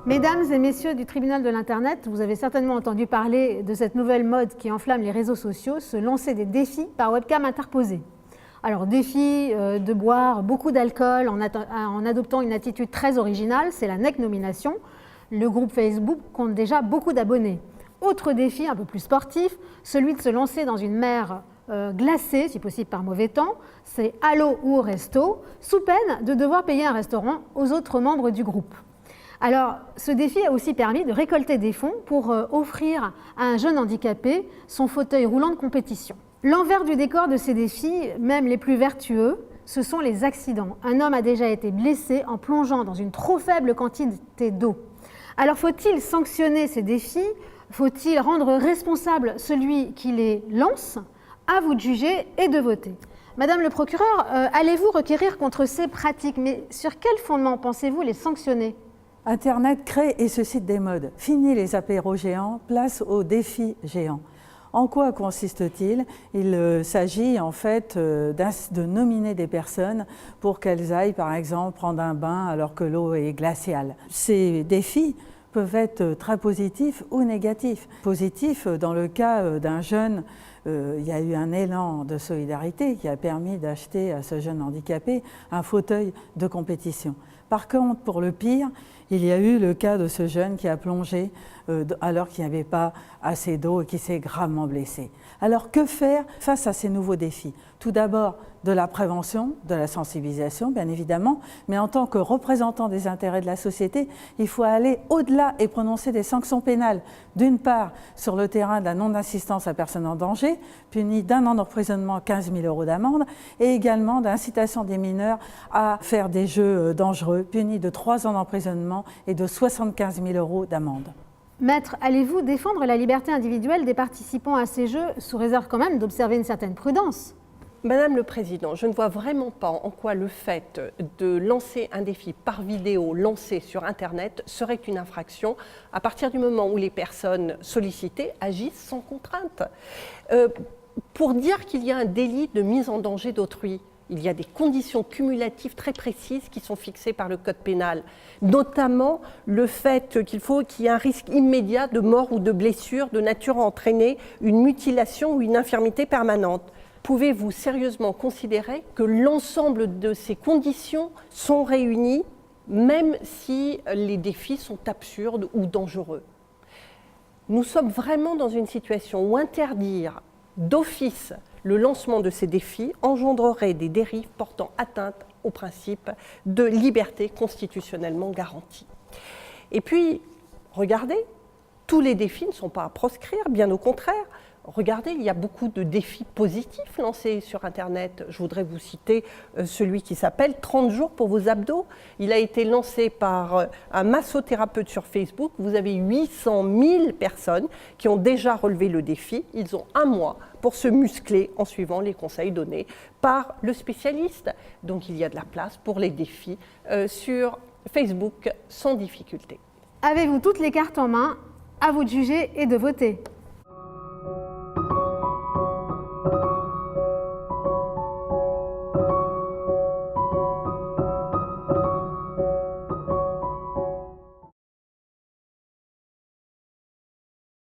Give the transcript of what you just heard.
Mesdames et messieurs du tribunal de l'Internet, vous avez certainement entendu parler de cette nouvelle mode qui enflamme les réseaux sociaux, se lancer des défis par webcam interposée. Alors, défi de boire beaucoup d'alcool en adoptant une attitude très originale, c'est la NEC nomination. Le groupe Facebook compte déjà beaucoup d'abonnés. Autre défi un peu plus sportif, celui de se lancer dans une mer glacée, si possible par mauvais temps, c'est à l'eau ou au resto, sous peine de devoir payer un restaurant aux autres membres du groupe. Alors, ce défi a aussi permis de récolter des fonds pour offrir à un jeune handicapé son fauteuil roulant de compétition. L'envers du décor de ces défis, même les plus vertueux, ce sont les accidents. Un homme a déjà été blessé en plongeant dans une trop faible quantité d'eau. Alors, faut-il sanctionner ces défis? Faut-il rendre responsable celui qui les lance? À vous de juger et de voter. Madame le procureur, allez-vous requérir contre ces pratiques? Mais sur quel fondement pensez-vous les sanctionner? Internet crée et suscite des modes. Fini les apéros géants, place aux défis géants. En quoi consiste-t-il? Il s'agit en fait de nominer des personnes pour qu'elles aillent par exemple prendre un bain alors que l'eau est glaciale. Ces défis peuvent être très positifs ou négatifs. Positifs, dans le cas d'un jeune, il y a eu un élan de solidarité qui a permis d'acheter à ce jeune handicapé un fauteuil de compétition. Par contre, pour le pire, il y a eu le cas de ce jeune qui a plongé alors qu'il n'y avait pas assez d'eau et qui s'est gravement blessé. Alors que faire face à ces nouveaux défis? Tout d'abord, de la prévention, de la sensibilisation, bien évidemment, mais en tant que représentant des intérêts de la société, il faut aller au-delà et prononcer des sanctions pénales. D'une part, sur le terrain de la non-assistance à personne en danger, puni d'1 an d'emprisonnement, 15 000 € d'amende, et également d'incitation des mineurs à faire des jeux dangereux, puni de 3 ans d'emprisonnement et de 75 000 € d'amende. Maître, allez-vous défendre la liberté individuelle des participants à ces jeux, sous réserve quand même d'observer une certaine prudence? Madame le Président, je ne vois vraiment pas en quoi le fait de lancer un défi par vidéo lancé sur Internet serait une infraction à partir du moment où les personnes sollicitées agissent sans contrainte. Pour dire qu'il y a un délit de mise en danger d'autrui, il y a des conditions cumulatives très précises qui sont fixées par le Code pénal, notamment le fait qu'il faut qu'il y ait un risque immédiat de mort ou de blessure de nature à entraîner une mutilation ou une infirmité permanente. Pouvez-vous sérieusement considérer que l'ensemble de ces conditions sont réunies, même si les défis sont absurdes ou dangereux? Nous sommes vraiment dans une situation où interdire d'office le lancement de ces défis engendrerait des dérives portant atteinte au principe de liberté constitutionnellement garantie. Et puis, regardez, tous les défis ne sont pas à proscrire, bien au contraire. Regardez, il y a beaucoup de défis positifs lancés sur Internet. Je voudrais vous citer celui qui s'appelle « 30 jours pour vos abdos ». Il a été lancé par un massothérapeute sur Facebook. Vous avez 800 000 personnes qui ont déjà relevé le défi. Ils ont 1 mois pour se muscler en suivant les conseils donnés par le spécialiste. Donc il y a de la place pour les défis sur Facebook sans difficulté. Avez-vous toutes les cartes en main? À vous de juger et de voter.